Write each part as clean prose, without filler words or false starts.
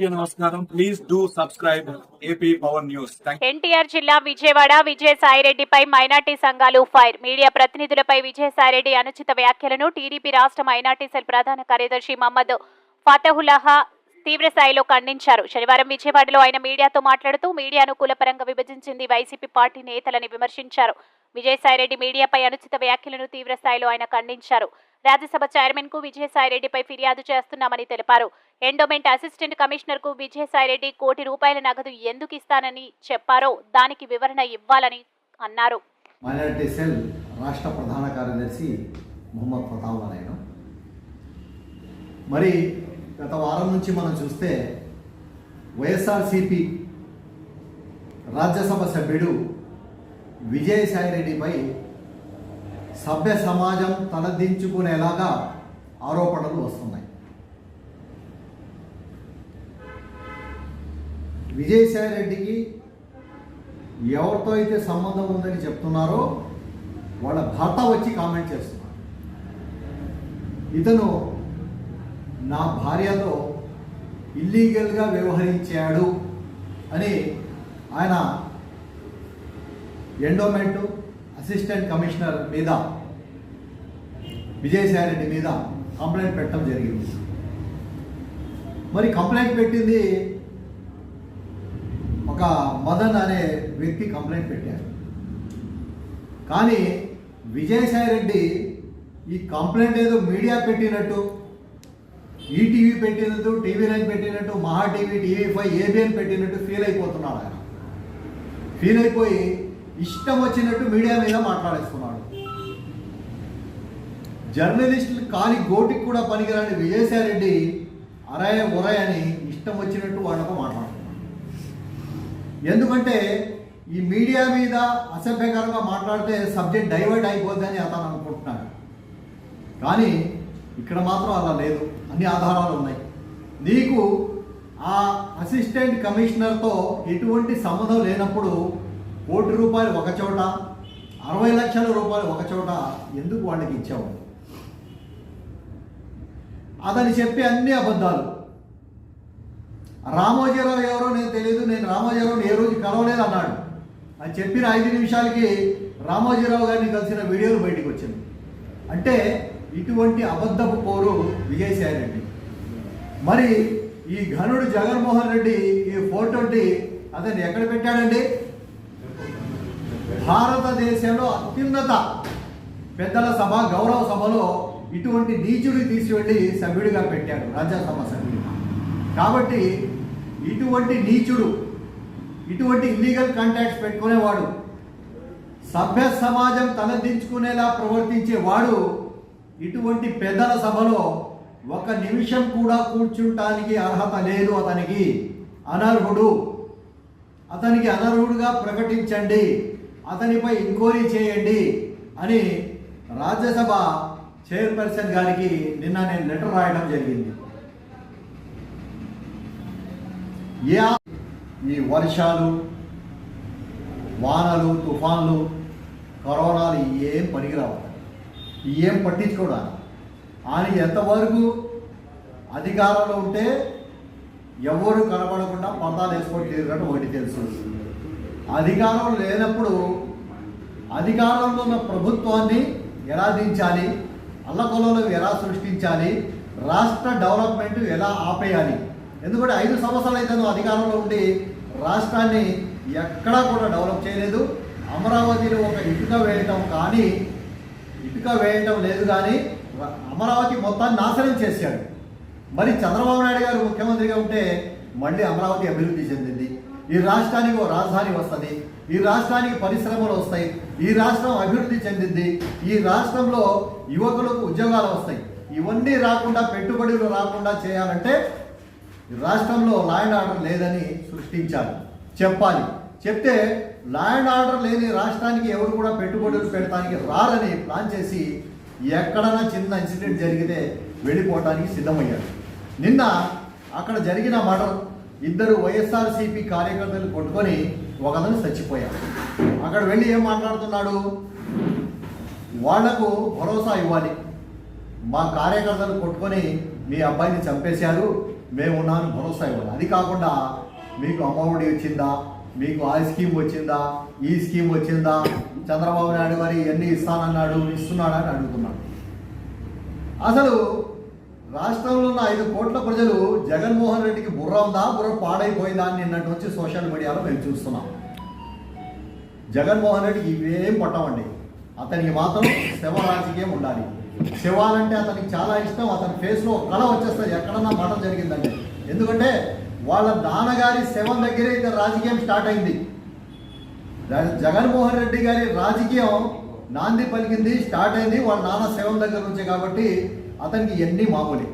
నమస్కారం. Please do subscribe AP power news. NTR జిల్లా Vijayawada విజయసాయిరెడ్డిపై minority సంఘాలు ఫైర్. మీడియా ప్రతినిధులపై విజయసాయిరెడ్డి అనుచిత వ్యాఖ్యలను టీడీపీ రాష్ట్ర మైనార్టీ సెల్ ప్రధాన కార్యదర్శి మహమ్మద్ ఫతహుల్లాహ్ తీవ్రస్థాయిలో ఖండించారు. శనివారం విజయవాడలో ఆయన మీడియాతో మాట్లాడుతూ మీడియాను కులపరంగా విభజించింది వైసీపీ పార్టీ నేతలని విమర్శించారు. విజయసాయిరెడ్డి మీడియాపై అనుచిత వ్యాఖ్యలను తీవ్రస్థాయిలో ఆయన ఖండించారు. రాజ్యసభ చైర్మన్ కు విజయసాయిరెడ్డిపై ఫిర్యాదు చేస్తున్నామని తెలిపారు. ఎండోమెంట్ అసిస్టెంట్ కమిషనర్ కు విజయసాయిరెడ్డి ₹1 కోటి నగదు ఎందుకు ఇస్తానని చెప్పారో దానికి వివరణ ఇవ్వాలని అన్నారు. మైనారిటీ సెల్ రాష్ట్ర ప్రధాన కార్యదర్శి మహమ్మద్ ఫతహుల్లాహ్. మరి గత వారం నుంచి మనం చూస్తే వైఎస్ఆర్సీపీ రాజ్యసభ సభ్యుడు విజయసాయిరెడ్డిపై సభ్య సమాజం తలదించుకునేలాగా ఆరోపణలు వస్తున్నాయి. విజయసాయిరెడ్డికి ఎవరితో అయితే సంబంధం ఉందని చెప్తున్నారో వాళ్ళ భర్త వచ్చి కామెంట్ చేస్తున్నారు. ఇతను నా భార్యతో ఇల్లీగల్గా వ్యవహరించాడు అని ఆయన ఎండోమెంట్ అసిస్టెంట్ కమిషనర్ మీద విజయసాయిరెడ్డి మీద కంప్లైంట్ పెట్టడం జరిగింది. మరి కంప్లైంట్ పెట్టింది ఒక మదన్ అనే వ్యక్తి కంప్లైంట్ పెట్టారు. కానీ విజయసాయిరెడ్డి ఈ కంప్లైంట్ ఏదో మీడియా పెట్టినట్టు, ఈటీవీ పెట్టినట్టు, TV9 పెట్టినట్టు, మహా టీవీ, TV5, ABN పెట్టినట్టు ఫీల్ అయిపోతున్నాడు. ఆయన ఫీల్ అయిపోయి ఇష్టం వచ్చినట్టు మీడియా మీద మాట్లాడేస్తున్నాడు. జర్నలిస్టులు కాలి గోటికి కూడా పనికిరాని విజయసాయిరెడ్డి అరాయ ఒరాయ్ అని ఇష్టం వచ్చినట్టు వాళ్ళతో మాట్లాడుతున్నాడు. ఎందుకంటే ఈ మీడియా మీద అసభ్యకరంగా మాట్లాడితే సబ్జెక్ట్ డైవర్ట్ అయిపోద్దని అతను అనుకుంటున్నాడు. కానీ ఇక్కడ మాత్రం అలా లేదు. అన్ని ఆధారాలు ఉన్నాయి. నీకు ఆ అసిస్టెంట్ కమిషనర్తో ఎటువంటి సంబంధం లేనప్పుడు ₹1 కోటి ఒక చోట, 60 లక్షల రూపాయలు ఒక చోట ఎందుకు వాళ్ళకి ఇచ్చావు? అతను చెప్పే అన్ని అబద్ధాలు. రామోజీరావు ఎవరో నేను తెలియదు, నేను రామోజీరావుని ఏ రోజు కలవలేదు అన్నాడు. అని చెప్పిన 5 నిమిషాలకి రామోజీరావు గారిని కలిసిన వీడియోలు బయటకు వచ్చింది. అంటే ఇటువంటి అబద్ధపు పోరు విజయసాయిరెడ్డి. మరి ఈ ఘనుడు జగన్మోహన్ రెడ్డి ఈ ఫోటోని అతన్ని ఎక్కడ పెట్టాడండి? భారతదేశంలో అత్యున్నత పెద్దల సభ, గౌరవ సభలో ఇటువంటి నీచుడిని తీసుకెళ్ళి సభ్యుడిగా పెట్టాడు, రాజ్యసభ సభ్యుడు. కాబట్టి ఇటువంటి నీచుడు, ఇటువంటి ఇల్లీగల్ కాంటాక్ట్స్ పెట్టుకునేవాడు, సభ్య సమాజం తలదించుకునేలా ప్రవర్తించేవాడు ఇటువంటి పెద్దల సభలో 1 నిమిషం కూడా కూర్చుంటానికి అర్హత లేదు. అతనికి అనర్హుడు. అతనికి అనర్హుడుగా ప్రకటించండి, అతనిపై ఎంక్వైరీ చేయండి అని రాజ్యసభ చైర్పర్సన్ గారికి నిన్న నేను లెటర్ రాయడం జరిగింది. ఈ వర్షాలు, వానలు, తుఫాన్లు, కరోనాలు ఏం పనికిరావు, ఏం పట్టించుకోవడానికి. ఆయన ఎంతవరకు అధికారంలో ఉంటే ఎవరు కనబడకుండా పర్దాలు వేసుకొని తిరగడం ఒకటి తెలుసు. అధికారం లేనప్పుడు అధికారంలో ఉన్న ప్రభుత్వాన్ని ఎలా దించాలి, అల్లకొల్లలో ఎలా సృష్టించాలి, రాష్ట్ర డెవలప్మెంట్ ఎలా ఆపేయాలి. ఎందుకంటే 5 సంవత్సరాలు అయితే నువ్వు అధికారంలో ఉండి రాష్ట్రాన్ని ఎక్కడా కూడా డెవలప్ చేయలేదు. అమరావతిలో ఒక ఇటుక వేయటం లేదు, కానీ అమరావతి మొత్తాన్ని నాశనం చేశాడు. మరి చంద్రబాబు నాయుడు గారు ముఖ్యమంత్రిగా ఉంటే మళ్ళీ అమరావతి అభివృద్ధి చెందింది. ఈ రాష్ట్రానికి ఒక రాజధాని వస్తుంది, ఈ రాష్ట్రానికి పరిశ్రమలు వస్తాయి, ఈ రాష్ట్రం అభివృద్ధి చెందింది, ఈ రాష్ట్రంలో యువకులకు ఉద్యోగాలు వస్తాయి. ఇవన్నీ రాకుండా, పెట్టుబడులు రాకుండా చేయాలంటే రాష్ట్రంలో లా అండ్ ఆర్డర్ లేదని సృష్టించాలి, చెప్పాలి. చెప్తే లా అండ్ ఆర్డర్ లేని రాష్ట్రానికి ఎవరు కూడా పెట్టుబడులు పెట్టడానికి రారని ప్లాన్ చేసి ఎక్కడైనా చిన్న ఇన్సిడెంట్ జరిగితే వెళ్ళిపోవడానికి సిద్ధమయ్యాడు. నిన్న అక్కడ జరిగిన మర్డర్, 2 వైఎస్ఆర్సీపీ కార్యకర్తలు కొట్టుకొని ఒకతను చచ్చిపోయాడు. అక్కడ వెళ్ళి ఏం మాట్లాడుతున్నాడు? వాళ్లకు భరోసా ఇవ్వాలి, మా కార్యకర్తలు కొట్టుకొని మీ అబ్బాయిని చంపేశారు, మేము ఉన్నామని భరోసా ఇవ్వాలి. అది కాకుండా మీకు అమ్మఒడి వచ్చిందా, మీకు ఆ స్కీమ్ వచ్చిందా, ఈ స్కీమ్ వచ్చిందా, చంద్రబాబు నాయుడు గారు ఇవన్నీ ఇస్తానన్నాడు, ఇస్తున్నాడా అని అడుగుతున్నాడు. అసలు రాష్ట్రంలో ఉన్న 5 కోట్ల ప్రజలు జగన్మోహన్ రెడ్డికి బుర్ర ఉందా, బుర్ర పాడైపోయిందా అని నిన్నటి నుంచి సోషల్ మీడియాలో మేము చూస్తున్నాం. జగన్మోహన్ రెడ్డికి ఇవేం పట్టవండి. అతనికి మాత్రం శవ రాజకీయం ఉండాలి. శివాలంటే అతనికి చాలా ఇష్టం. అతని ఫేస్లో కళ వచ్చేస్తుంది ఎక్కడన్నా మాట జరిగిందంటే. ఎందుకంటే వాళ్ళ నాన్నగారి శవం దగ్గరే ఇతని రాజకీయం స్టార్ట్ అయింది. జగన్మోహన్ రెడ్డి గారి రాజకీయం నాంది పలికింది, స్టార్ట్ అయింది వాళ్ళ నాన్న శవం దగ్గర నుంచే. కాబట్టి అతనికి ఎన్ని మామూలే.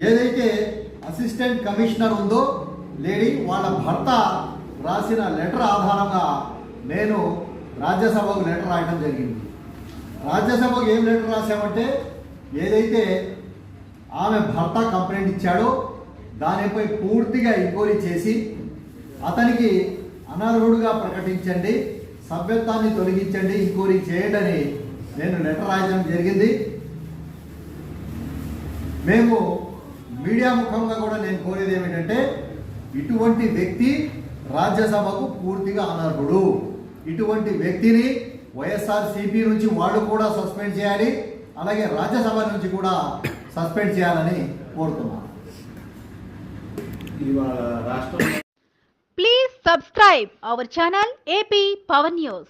ఏదైతే అసిస్టెంట్ కమిషనర్ ఉందో లేడీ, వాళ్ళ భర్త రాసిన లెటర్ ఆధారంగా నేను రాజ్యసభకు లెటర్ రాయడం జరిగింది. రాజ్యసభకు ఏం లెటర్ రాశామంటే, ఏదైతే ఆమె భర్త కంప్లైంట్ ఇచ్చాడో దానిపై పూర్తిగా ఎంక్వైరీ చేసి అతనికి అనర్హుడుగా ప్రకటించండి, సభ్యత్వాన్ని తొలగించండి, ఎంక్వైరీ చేయండి అని నేను లెటర్ రాయడం జరిగింది. మేము మీడియా ముఖంగా కూడా నేను కోరేది ఏమిటంటే, ఇటువంటి వ్యక్తి రాజ్యసభకు పూర్తిగా అనర్హుడు. ఇటువంటి వ్యక్తిని వైఎస్ఆర్సీపీ నుంచి వాళ్ళు కూడా సస్పెండ్ చేయాలి, అలాగే రాజ్యసభ నుంచి కూడా సస్పెండ్ చేయాలని కోరుతున్నాను. Please subscribe our channel AP Power News.